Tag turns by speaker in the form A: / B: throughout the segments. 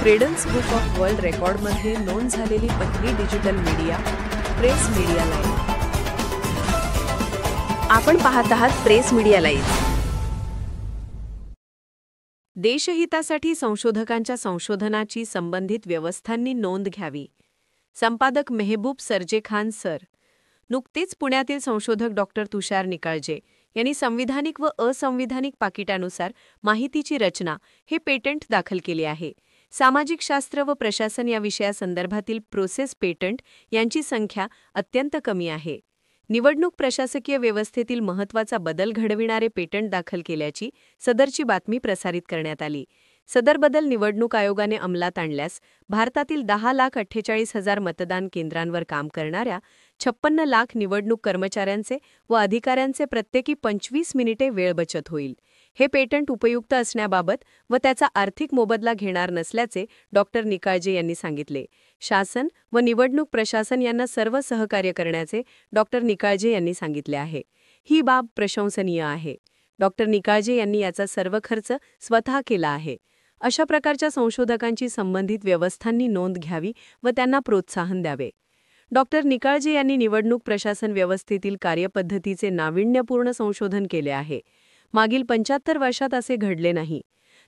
A: Credence book of world रेकॉर्डमध्ये नोंद झालेली पहिली digital media press media live. आपण पाहत आहात प्रेस मीडिया लाईव्ह। देशहितासाठी संशोधकांच्या संशोधनाची संबंधित व्यवस्थांनी नोंद घ्यावी। संपादक मेहबूब सरजेखान सर। नुकतेच पुण्यातील संशोधक डॉक्टर तुषार निकाळजे यांनी संविधानिक व असंविधानिक पाकिटानुसार माहितीची रचना हे पेटंट दाखल केले आहे। सामाजिक शास्त्र व प्रशासन या विषयासंदर्भातील प्रोसेस पेटंट यांची संख्या अत्यंत कमी आहे। निवडणूक प्रशासकीय व्यवस्थेतील महत्त्वाचा बदल घडविणारे पेटंट दाखल केल्याची सदरची बातमी प्रसारित करण्यात आली। सदर बदल निवडणूक आयोगाने अंमलात आणल्यास भारतातील 10,48,000 मतदान केंद्रांवर काम करणाऱ्या 56 लाख निवडणूक कर्मचाऱ्यांचे व अधिकाऱ्यांचे प्रत्येकी 25 मिनिटे वेळ बचत होईल। हे पेटंट उपयुक्त असण्याबाबत व त्याचा आर्थिक मोबदला घेणार नसल्याचे डॉक्टर निकाळजे यांनी सांगितले। शासन व निवडणूक प्रशासन यांना सर्व सहकार्य करण्याचे डॉक्टर निकाळजे यांनी सांगितले आहे। ही बाब प्रशंसनीय आहे। डॉक्टर निकाळजे यांनी याचा सर्व खर्च स्वतः केला आहे। अशा प्रकारच्या संशोधकांची संबंधित व्यवस्थांनी नोंद घ्यावी व त्यांना प्रोत्साहन द्यावे। डॉक्टर निकाळजे यांनी निवडणूक प्रशासन व्यवस्थेतील कार्यपद्धतीचे नाविन्यपूर्ण संशोधन केले आहे। मागील 75 वर्षात असे घडले नाही।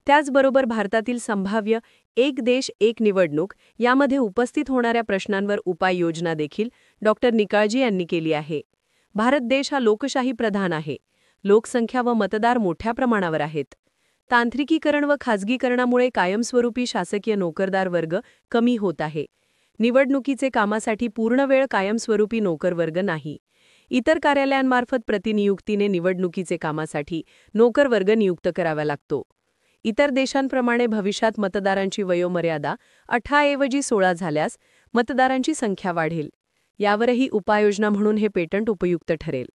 A: त्याचबरोबर भारतातील संभाव्य एक देश एक निवडणूक यामध्ये उपस्थित होणाऱ्या प्रश्नांवर उपाययोजना देखील डॉक्टर निकाळजे यांनी केली आहे। भारत देश हा लोकशाही प्रधान आहे। लोकसंख्या व मतदार मोठ्या प्रमाणावर आहेत। तांत्रिकीकरण व खाजगीकरणामुळे कायमस्वरूपी शासकीय नोकरदार वर्ग कमी होत आहे। निवडणुकीचे कामासाठी पूर्णवेळ कायमस्वरूपी नोकरवर्ग नाही। इतर कार्यालयांमार्फत प्रतिनियुक्तीने निवडणुकीचे कामासाठी नोकरवर्ग नियुक्त करावा लागतो। इतर देशांप्रमाणे भविष्यात मतदारांची वयोमर्यादा 18 ऐवजी 16 झाल्यास मतदारांची संख्या वाढेल। यावरही उपाययोजना म्हणून हे पेटंट उपयुक्त ठरेल।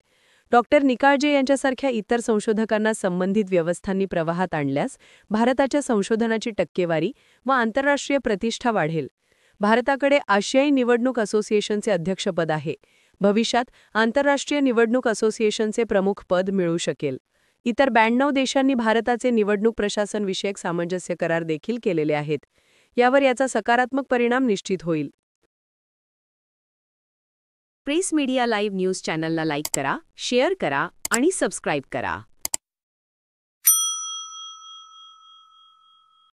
A: डॉक्टर निकाळजे यांच्यासारख्या इतर संशोधकांना संबंधित व्यवस्थांनी प्रवाहात आणल्यास भारताच्या संशोधनाची टक्केवारी व आंतरराष्ट्रीय प्रतिष्ठा वाढेल। भारताकडे आशियाई निवडणूक असोसिएशनचे अध्यक्षपद आहे। भविष्यात आंतरराष्ट्रीय निवडणूक असोसिएशनचे प्रमुख पद मिळू शकेल। इतर 92 देशांनी भारताचे निवडणूक प्रशासन विषयक सामंजस्य करार देखील केलेले आहेत। यावर याचा सकारात्मक परिणाम निश्चित होईल। प्रेस मीडिया लाईव्ह न्यूज चॅनलला लाईक करा, शेअर करा आणि सबस्क्राईब करा।